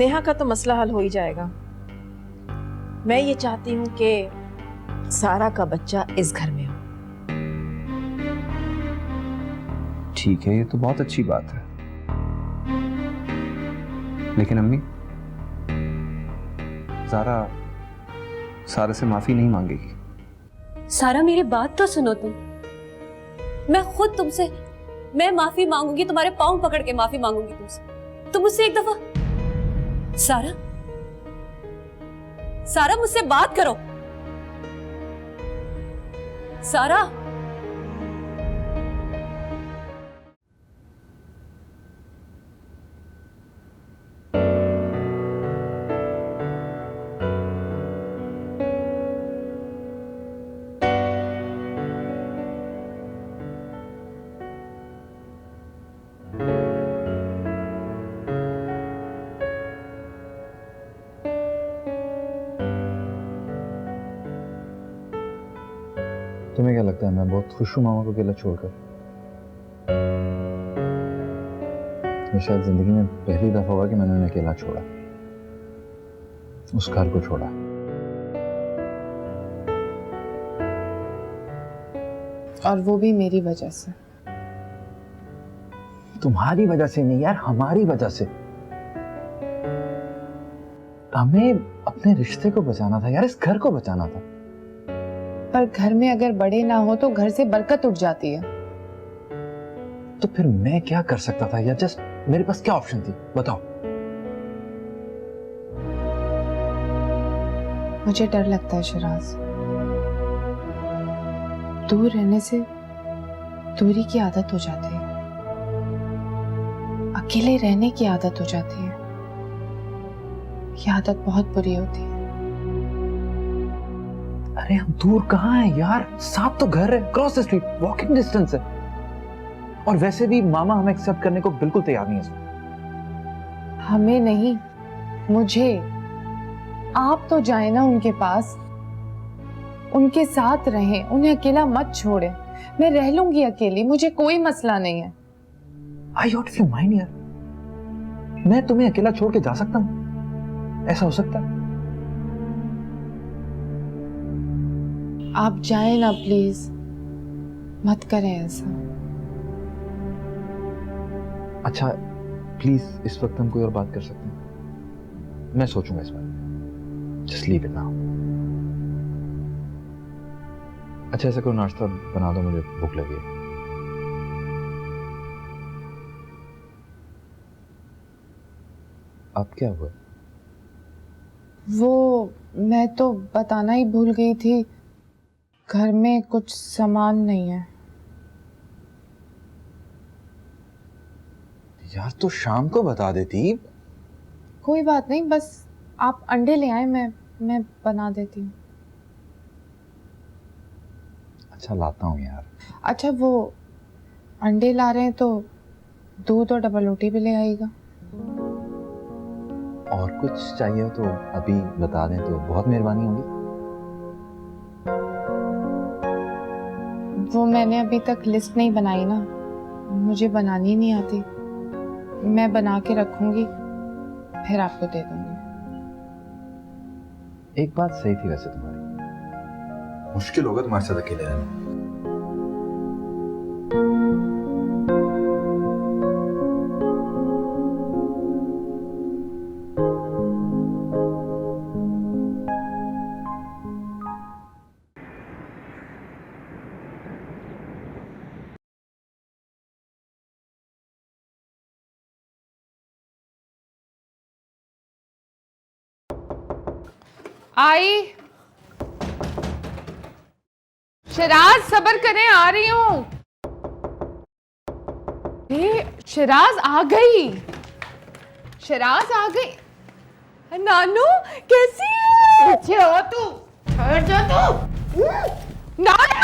नेहा का तो मसला हल हो ही जाएगा। मैं ये चाहती हूँ कि सारा का बच्चा इस घर में हो। ठीक है, ये तो बहुत अच्छी बात है, लेकिन अम्मी, सारा से माफी नहीं मांगेगी। सारा मेरी बात तो सुनो तुम। मैं खुद तुमसे मैं माफी मांगूंगी, तुम्हारे पाँव पकड़ के माफी मांगूंगी तुमसे। तुम मुझसे एक दफा सारा मुझसे बात करो। सारा तुम्हें क्या लगता है मैं बहुत खुश हूँ मामा को अकेला छोड़कर? ये शायद जिंदगी में पहली दफा हुआ कि मैंने उन्हें अकेला छोड़ा, उस घर को छोड़ा। और वो भी मेरी वजह से। तुम्हारी वजह से नहीं यार, हमारी वजह से। हमें अपने रिश्ते को बचाना था यार, इस घर को बचाना था। पर घर में अगर बड़े ना हो तो घर से बरकत उठ जाती है। तो फिर मैं क्या कर सकता था यार? जस्ट मेरे पास क्या ऑप्शन थी बताओ? मुझे डर लगता है शिराज, दूर रहने से दूरी की आदत हो जाती है, अकेले रहने की आदत हो जाती है। ये आदत बहुत बुरी होती है। अरे हम दूर कहाँ हैं यार, साथ तो घर है, cross the street, walking distance है। और वैसे भी मामा हमें एक्सेप्ट करने को बिल्कुल तैयार नहीं है। हमें नहीं, मुझे। आप तो जाए ना उनके पास, उनके साथ रहें, उन्हें अकेला मत छोड़ें। मैं रह लूंगी अकेली, मुझे कोई मसला नहीं है। आई आउट ऑफ योर माइंड यार, मैं तुम्हें अकेला छोड़ के जा सकता हूँ? ऐसा हो सकता है? आप जाएं ना प्लीज, मत करें ऐसा। अच्छा प्लीज, इस वक्त हम कोई और बात कर सकते हैं? मैं सोचूंगा इस बार। Just leave it now. अच्छा ऐसा कोई नाश्ता बना दो, मुझे भूख लगी है। अब क्या हुआ? वो मैं तो बताना ही भूल गई थी, घर में कुछ सामान नहीं है। यार तो शाम को बता देती। कोई बात नहीं, बस आप अंडे ले आए, मैं बना देती हूँ। अच्छा लाता हूँ यार। अच्छा वो अंडे ला रहे हैं तो दूध और डबल रोटी भी ले आएगा। और कुछ चाहिए तो अभी बता दें तो बहुत मेहरबानी होगी। वो मैंने अभी तक लिस्ट नहीं बनाई ना, मुझे बनानी नहीं आती। मैं बना के रखूंगी, फिर आपको दे दूंगी। एक बात सही थी वैसे तुम्हारी, मुश्किल होगा तुम्हारे साथ अकेले रहना। आई शिराज, सब्र करें, आ रही हूँ। शिराज आ गई, शिराज आ गई। नानू कैसी है? अच्छे हो तू? ठहर जा तू। नानू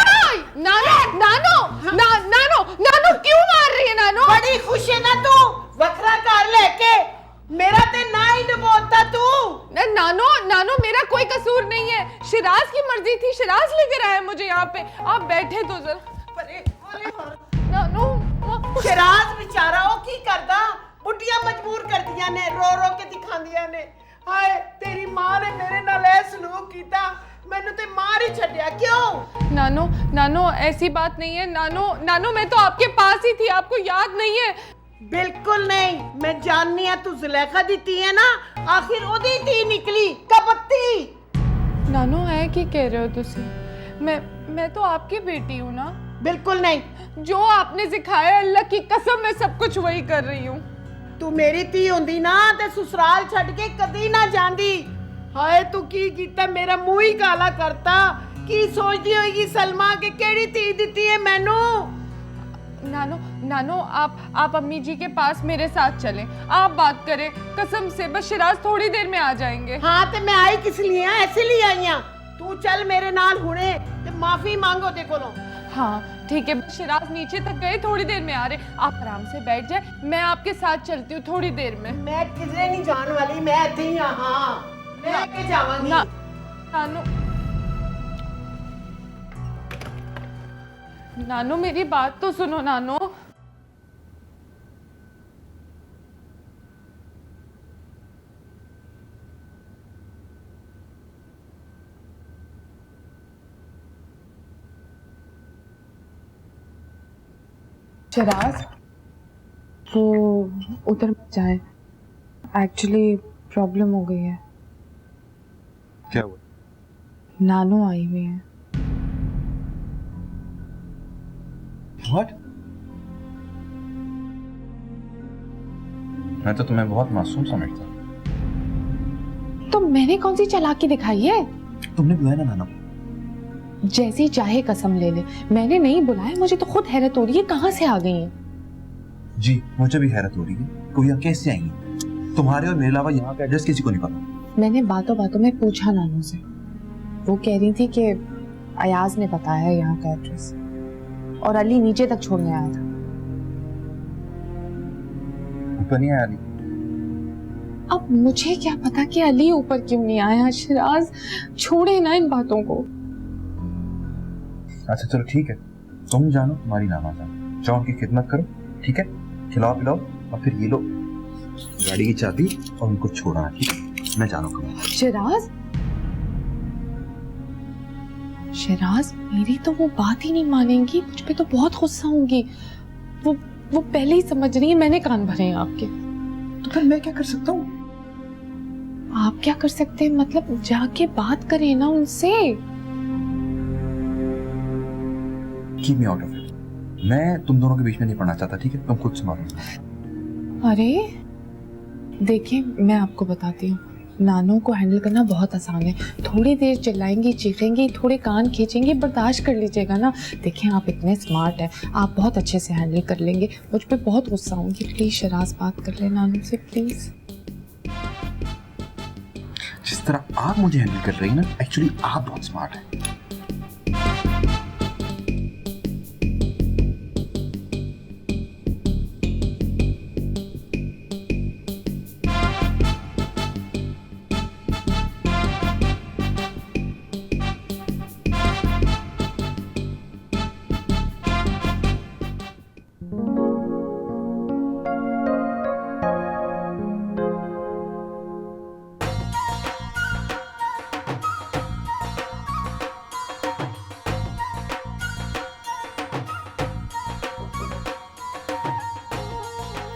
नानू नानू नानू नानू क्यों मार रही है? नानू बड़ी खुश है ना तू वखरा कार लेके, मेरा ते ना ही डबोता तू। नानो नानो मेरा कोई कसूर नहीं है, शिराज की मर्जी थी, शिराज लेकर आया मुझे यहाँ पे। आप बैठे तो जरा। नानो शिराज बेचारा वो की करदा, बुढ़ियां मजबूर कर दिया ने, रो रो के दिखांदियां ने। हाय तेरी मां ने मेरे नाल ऐ सलूक कीता, मैनू ते मार ही छड्या। क्यों? नानो नानो ऐसी बात नहीं है। नानो नानो मैं तो आपके पास ही थी, आपको याद नहीं है? बिल्कुल नहीं, मैं जाननी है तू जुलेखा दी धी है ना, आखिर ओदी धी निकली कपत्ती। नानो है की कह रहे हो तुसी? मैं तो आपकी बेटी हूँ ना। बिल्कुल नहीं। जो आपने सिखाया, अल्लाह की कसम मैं सब कुछ वही कर रही हूँ। तू मेरी धी होंदी ना ते ससुराल छड़ के कदी ना जांदी। हाय तू की कीता, मेरा मुंह ही काला करता। की सोचदी होगी सलमा के केड़ी धी दित्ती है मैनू? नानो नानो आप अम्मी जी के पास मेरे साथ चलें, आप बात करें कसम से। बस शिराज थोड़ी देर में आ जाएंगे। हाँ ते मैं आई किस लिए हां? ऐसे लिए आई हां। तू चल मेरे नाल हुणे ते माफी मांगो ते कोलों। हाँ ठीक है, शिराज नीचे तक गए, थोड़ी देर में आ रहे। आप आराम से बैठ जाए, मैं आपके साथ चलती हूँ थोड़ी देर में। मैं किधरे नहीं जाने वाली, मैं इत्थे ही हां। हाँ मैं के जावांगी ना, नानो नानो मेरी बात तो सुनो नानो। शिराज वो उधर मत जाए, एक्चुअली प्रॉब्लम हो गई है। क्या हुआ? नानो आई हुई है। What? मैं तो तुम्हें बहुत मासूम समझता। तो मैंने कौन सी चालाकी दिखाई है? तुमने बुलाया ना नाना। जैसी चाहे कसम ले ले, मैंने नहीं बुलाया। मुझे तो खुद हैरत हो रही है, कहाँ से आ गई है? जी मुझे भी हैरत हो रही है, कोई यहाँ कैसे आई है? तुम्हारे और मेरे अलावा यहाँ का एड्रेस किसी को नहीं पता। मैंने बातों बातों में पूछा नानू से, वो कह रही थी कि अयाज ने बताया है यहाँ का एड्रेस, और अली नीचे तक छोड़ने आया था। ऊपर नहीं आया अली? अब मुझे क्या पता कि अली ऊपर क्यों नहीं आया। शिराज छोड़े ना इन बातों को। अच्छा चलो ठीक है, तुम जानो तुम्हारी नाना जानो, जाओ उनकी खिदमत करो, ठीक है? खिलाओ पिलाओ, और फिर ये लो गाड़ी की चाबी और उनको छोड़ना, ठीक है? मैं जानो करूँ। शिराज शिराज मेरी तो वो बात ही नहीं मानेंगी, मुझ पे तो बहुत गुस्सा होंगी। वो पहले ही समझ रही है मैंने कान भरे हैं आपके। तो फिर मैं क्या कर सकता हूँ? आप क्या कर सकते हैं मतलब? जाके बात करें ना उनसे। Keep me out of it, मैं तुम दोनों के बीच में नहीं पड़ना चाहता, ठीक है? तुम खुद संभालो। अरे देखिए मैं आपको बताती हूँ, नानों को हैंडल करना बहुत आसान है। थोड़ी देर चिल्लाएंगी, चीखेंगी, थोड़े कान खींचेंगे, बर्दाश्त कर लीजिएगा ना। देखिए आप इतने स्मार्ट हैं, आप बहुत अच्छे से हैंडल कर लेंगे। मुझ पे बहुत गुस्सा होंगी, प्लीज शराज बात कर ले नानू से प्लीज। जिस तरह आप मुझे हैंडल कर रही हैं ना, एक्चुअली आप बहुत स्मार्ट हैं।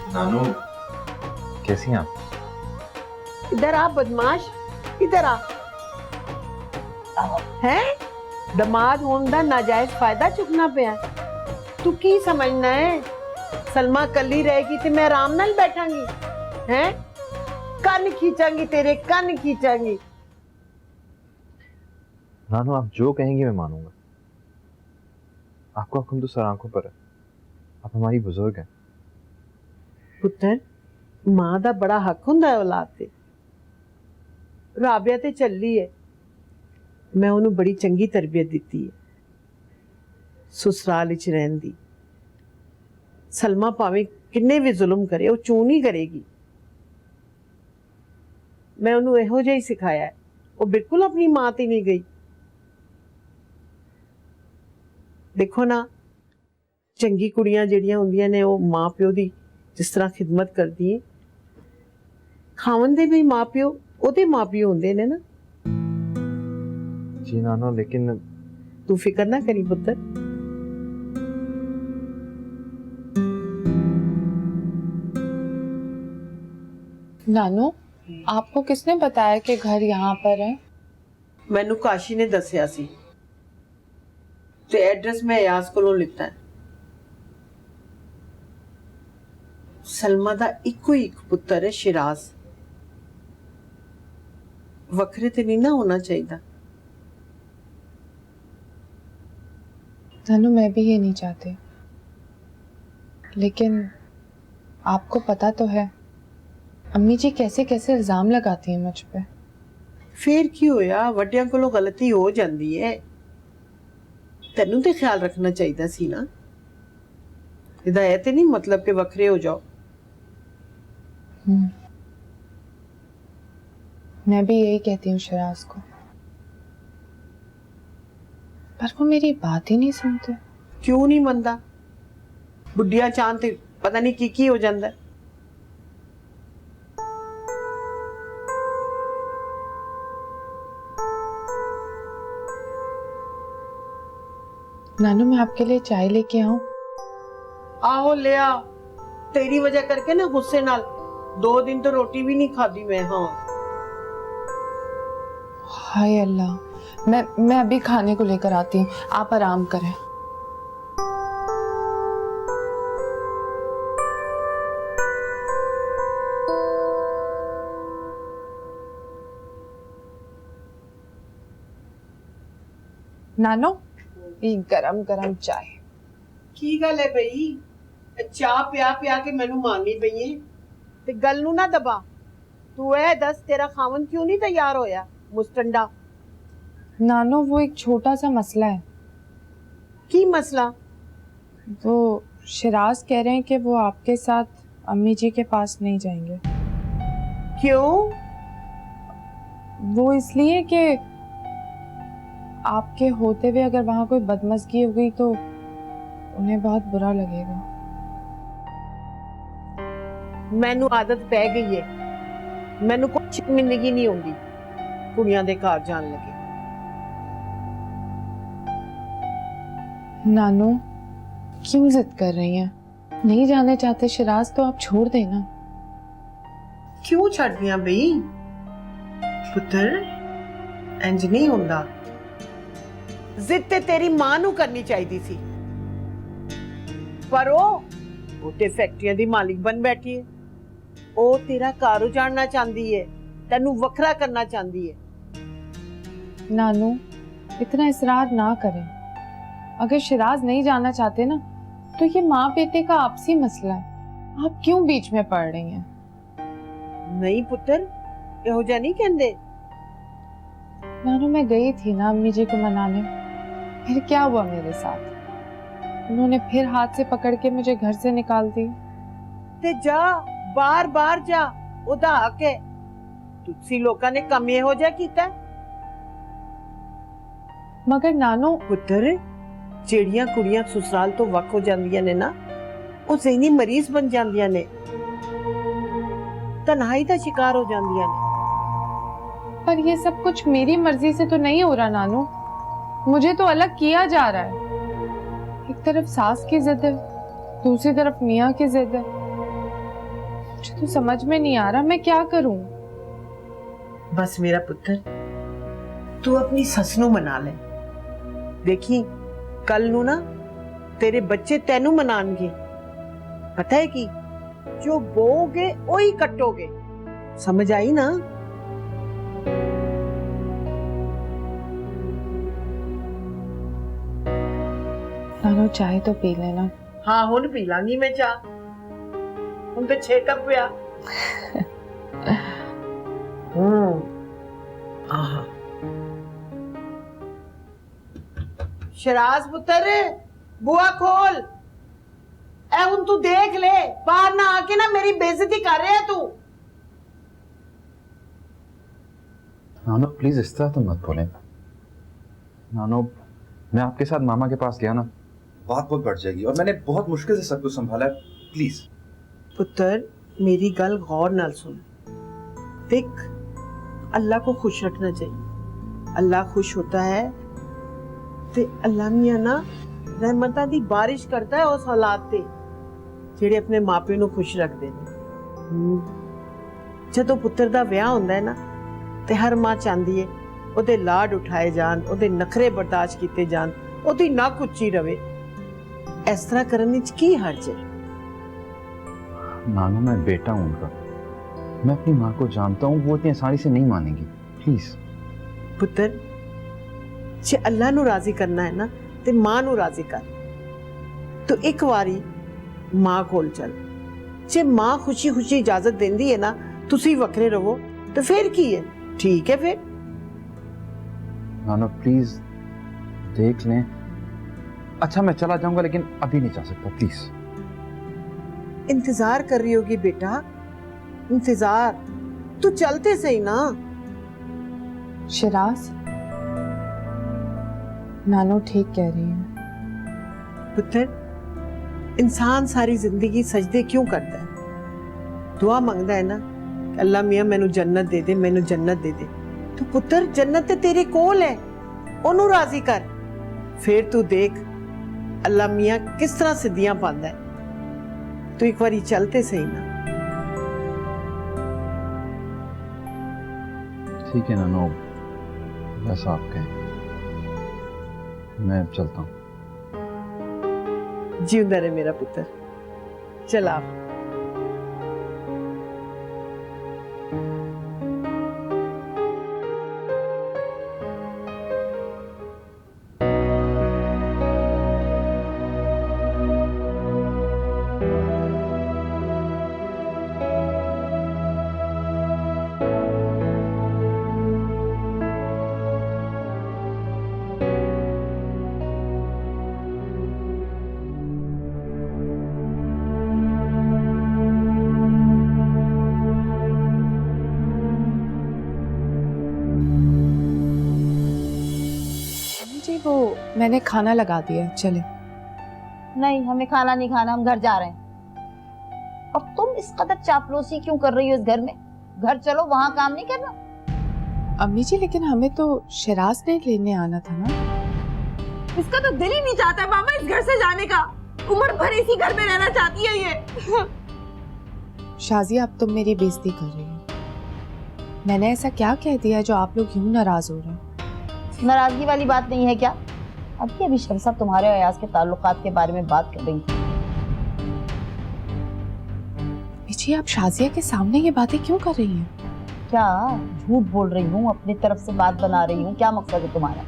नानू कैसी हैं आप? इधर आ बदमाश, इधर आ। हैं दमाद होने दा नाजायज फायदा चुकना पिया? तू की समझना है? सलमा कली रहेगी ते मैं आराम नाल बैठांगी? हैं कान खींचांगी, तेरे कान खींचांगी। नानू आप जो कहेंगे मैं मानूंगा। आपको हुक्म तो सर आंखों पर है, आप हमारी बुजुर्ग हैं। पुत्र मां दा बड़ा हक हुंदा है औलाद ते। राबिया ते चली है, मैं ओनू बड़ी चंगी तरबियत दिती है ससुराल विच रहन दी। सलमा भावें किन्ने भी जुल्म करे वो चूं नहीं करेगी। मैं ओनू इहो जिहा ही सिखाया है, वो बिल्कुल अपनी मां ते नहीं गई। देखो ना चंगी कुड़ियां जेड़ियां हुंदियां ने वो मां प्यो दी जिस तरह खिदमत करदी है खावन दे भी मां प्यो ओदे मां प्यो होंदे ने ना। जी नानो, लेकिन तू फिक्र ना करी पुत्र। नानू, आपको किसने बताया कि घर यहाँ पर है? मैनू काशी ने दसिया सी ते एड्रेस मैं अयाज कोलों लिता है। सलमा दा इको ही एक पुत्र है शिराज, वखरे ते नहीं ना होना चाहिए। नानू, मैं भी ये नहीं चाहती, लेकिन आपको पता तो है अम्मी जी कैसे कैसे इल्जाम लगाती हैं मुझ पे। फिर की होया, वड्डियां कोलों गलती हो जाती है, तेनू ते ख्याल रखना चाहिए सी ना। हिदायत नहीं मतलब कि वखरे हो जाओ। मैं भी यही कहती हूँ शिराज को, पर वो मेरी बात ही नहीं सुनते। क्यों नहीं मनता? बुढ़िया चांद ते पता नहीं की हो जाता है। नानू, मैं आपके लिए चाय लेके आऊं? आओ ले आ। तेरी वजह करके ना गुस्से नाल 2 दिन तो रोटी भी नहीं खादी मैं। हाँ हाय अल्लाह, मैं अभी खाने को लेकर आती हूँ, आप आराम करें। नानो, ये गरम गरम चाय। की गल है भई, चाह पिया पिया के मैनू मारनी पई है ते गल नू ना दबा। तू ऐ दस, तेरा खावन क्यों नहीं तैयार होया मुस्टंडा? नानो, वो एक छोटा सा मसला है। की मसला? वो शिराज कह रहे हैं कि वो आपके साथ अम्मी जी के पास नहीं जाएंगे। क्यों? वो इसलिए कि आपके होते हुए अगर वहां कोई बदमज़गी हो गई तो उन्हें बहुत बुरा लगेगा। मैनू आदत पै गई है, मैनू कोई शर्मिंदगी नहीं होंदी कुड़ियां दे घर जान लगे। नानू, क्यों जिद कर रही हैं? नहीं जाने चाहते शिराज तो आप छोड़ देना। क्यों छड़ दिया बई? पुत्र इंज नहीं होंदा। जिद ते तेरी मां नू करनी चाहिदी सी, पर वो ते फैक्ट्रियां दी मालिक बन बैठी है। ओ तेरा घर उजाड़ना चाहती है, तेनू वखरा करना चाहती है। नानू, इतना इसरार ना करें। अगर शिराज नहीं जाना चाहते ना तो ये माँ बेटे का आपसी मसला है, आप क्यों बीच में पड़ रही हैं? नहीं पुत्र, एहो जा नहीं कहंदे। नानू, मैं गई थी ना अम्मी जी को मनाने, फिर क्या हुआ मेरे साथ? उन्होंने फिर हाथ से पकड़ के मुझे घर से निकाल दी। ते जा, बार बार जा, ओदा हक है। तुसी लोकां ने कम एहो जा कीता। मगर नानू, पुत्र ਜਿਹੜੀਆਂ ਕੁੜੀਆਂ ससुराल तो ਵੱਖ हो ਜਾਂਦੀਆਂ ਨੇ ना, ਉਹ ज़हनी मरीज बन ਜਾਂਦੀਆਂ ਨੇ, तन्हाई ਦਾ शिकार हो ਜਾਂਦੀਆਂ ਨੇ। पर ये सब कुछ मेरी मर्जी से तो नहीं हो रहा नानू, मुझे तो अलग किया जा रहा है। एक तरफ सास की जिद है, दूसरी तरफ मियाँ की जिद है। मुझे तो समझ में नहीं आ रहा मैं क्या करूं। बस मेरा पुत्र, तू अपनी सस नू मना ले। देखी कल नू ना तेरे बच्चे तेनू मनानगे। पता है कि जो बोओगे वही कटोगे। समझ आई ना? नानू, चाय तो पी लेना। हाँ हुन पी लांगी मैं चाह, हुन तो 6 कप पिया। आहा शराज पुत्र, बुआ खोल। ए हुन तू देख ले, बाहर ना आके ना मेरी बेइज्जती कर रहा है तू। नानो प्लीज इस तरह तो मत बोले। नानो, मैं आपके साथ मामा के पास गया ना, बात बहुत बढ़ जाएगी और मैंने बहुत मुश्किल से सब कुछ संभाला है। प्लीज पुत्र मेरी गल गौर नाल सुन। देख अल्लाह को खुश रखना चाहिए। अल्लाह खुश होता है ते अल्लाह मियां ना रहमतां दी बारिश करता है उस हालात ते ਜਿਹੜੇ ਆਪਣੇ ਮਾਪਿਆਂ ਨੂੰ ਖੁਸ਼ ਰੱਖਦੇ ਨੇ। ਜਦੋਂ ਪੁੱਤਰ ਦਾ ਵਿਆਹ ਹੁੰਦਾ ਹੈ ਨਾ ਤੇ ਹਰ ਮਾਂ ਚਾਹੁੰਦੀ ਹੈ ਉਹਦੇ ਲਾਡ ਉਠਾਏ ਜਾਣ, ਉਹਦੇ ਨਖਰੇ ਬਰਦਾਸ਼ਤ ਕੀਤੇ ਜਾਣ, ਉਹਦੀ ਨੱਕ ਉੱਚੀ ਰਵੇ। ਇਸ ਤਰ੍ਹਾਂ ਕਰਨ ਵਿੱਚ ਕੀ ਹਰਜ ਹੈ? नानू, मैं बेटा हूं उनका। मैं अपनी माँ को जानता हूँ, वो इतनी आसानी से नहीं मानेगी। प्लीज ਪੁੱਤਰ ਜੇ ਅੱਲਾਹ ਨੂੰ ਰਾਜ਼ੀ ਕਰਨਾ ਹੈ ਨਾ ਤੇ ਮਾਂ ਨੂੰ ਰਾਜ਼ੀ ਕਰ। ਤੂੰ ਇੱਕ ਵਾਰੀ ਮਾਂ ਕੋਲ ਚੱਲ। ਜੇ ਮਾਂ ਖੁਸ਼ੀ ਖੁਸ਼ੀ ਇਜਾਜ਼ਤ ਦਿੰਦੀ ਹੈ ਨਾ ਤੁਸੀਂ ਵੱਖਰੇ ਰਹੋ ਤੇ ਫਿਰ ਕੀ ਹੈ? ਠੀਕ ਹੈ ਫਿਰ। नानू प्लीज देख लें। अच्छा मैं चला जाऊंगा लेकिन अभी नहीं जा सकता, प्लीज। इंतजार कर रही होगी बेटा, इंतजार। तू चलते सही ना। शिराज, नानो ठीक कह रही है। पुत्र इंसान सारी जिंदगी सजदे क्यों करता है? दुआ मांगता है ना कि अल्लाह मियां मैनू जन्नत दे दे, मैनू जन्नत दे दे। तो पुत्र जन्नत ते तेरे कोल है, ओनू राजी कर। फिर तू देख अल्लाह मियां किस तरह सिद्धियां पांदा है। तू एक बारी चलते सही ना। ठीक है नानू, बस आप कहें, मैं चलता हूँ। जीवंदा रहे मेरा पुत्र। चल आप। जी वो मैंने खाना लगा दिया, चले। नहीं, हमें खाना नहीं खाना, हम घर जा रहे हैं। और तुम इस कदर चापलूसी क्यों कर रही हो इस घर में? घर चलो, वहां काम नहीं करना। अम्मी जी लेकिन हमें तो शिराज ने लेने आना था ना। इसका तो दिल ही नहीं चाहता है मामा इस घर से जाने का। उम्र भर इसी घर में रहना चाहती है ये। शाजिया, अब तुम मेरी बेइज्जती कर रही हो। मैंने ऐसा क्या कह दिया जो आप लोग यूं नाराज हो रहे हैं? नाराजगी वाली बात नहीं है क्या? अभी शमसा तुम्हारे और अयाज के ताल्लुकात के बारे में बात कर रही थी। जी आप शाजिया के सामने ये बातें क्यों कर रही हैं? क्या झूठ बोल रही हूँ? अपनी तरफ से बात बना रही हूँ। क्या मकसद है तुम्हारा?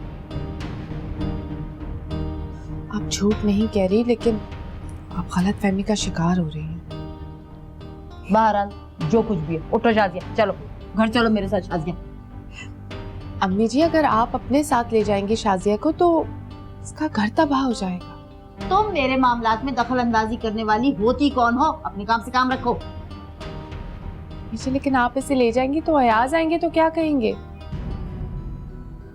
आप झूठ नहीं कह रही, लेकिन आप गलतफहमी का शिकार हो रही हैं। बहरहाल जो कुछ भी है, उठो शाजिया, चलो घर चलो मेरे साथ। शाजिया, अम्मी जी अगर आप अपने साथ ले जाएंगी शाजिया को तो इसका घर तबाह हो जाएगा। तुम मेरे मामलात में दखल अंदाजी करने वाली होती कौन हो? अपने काम से काम रखो। जी लेकिन आप इसे ले जाएंगी तो अयाज आएंगे तो क्या कहेंगे?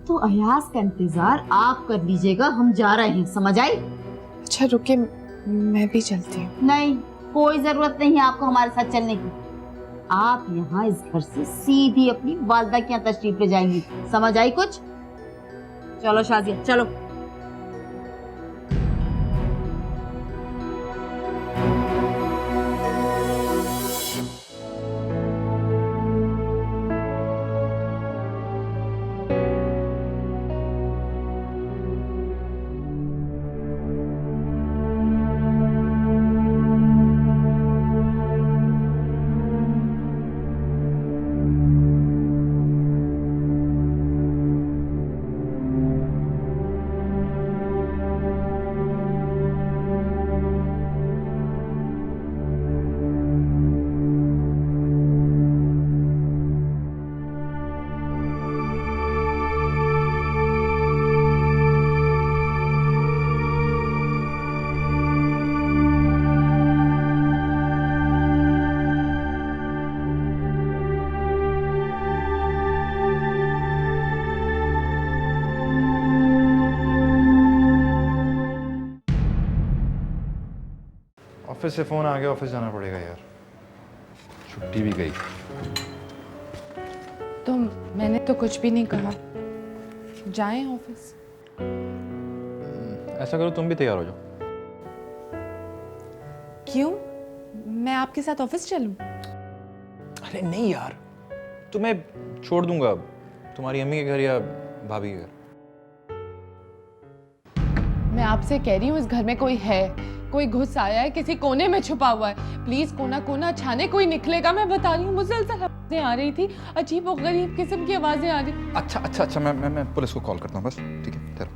तो अयाज का इंतजार आप कर लीजिएगा, हम जा रहे हैं, समझ आई? अच्छा रुके, मैं भी चलती हूँ। नहीं, कोई जरूरत नहीं है आपको हमारे साथ चलने की। आप यहाँ इस घर से सीधी अपनी वालदा के यहाँ तशरीफ ले जाएंगी, समझ आई कुछ? चलो शाजिया, चलो। ऑफिस से फ़ोन आ गया, ऑफिस जाना पड़ेगा यार। छुट्टी भी गई। तो मैंने तो कुछ भी नहीं कहा, जाएं ऑफिस। ऐसा करो तुम भी तैयार हो जाओ। क्यों, मैं आपके साथ ऑफिस चलूं? अरे नहीं यार, तुम्हें छोड़ दूंगा तुम्हारी अम्मी के घर या भाभी के घर। मैं आपसे कह रही हूँ इस घर में कोई है, कोई घुस आया है, किसी कोने में छुपा हुआ है। प्लीज कोना कोना छाने कोई निकलेगा। मैं बता रही हूँ मुसलसल आवाजें आ रही थी, अजीब और गरीब किस्म की आवाजें आ रही। अच्छा मैं पुलिस को कॉल करता हूँ बस, ठीक है ठहरो।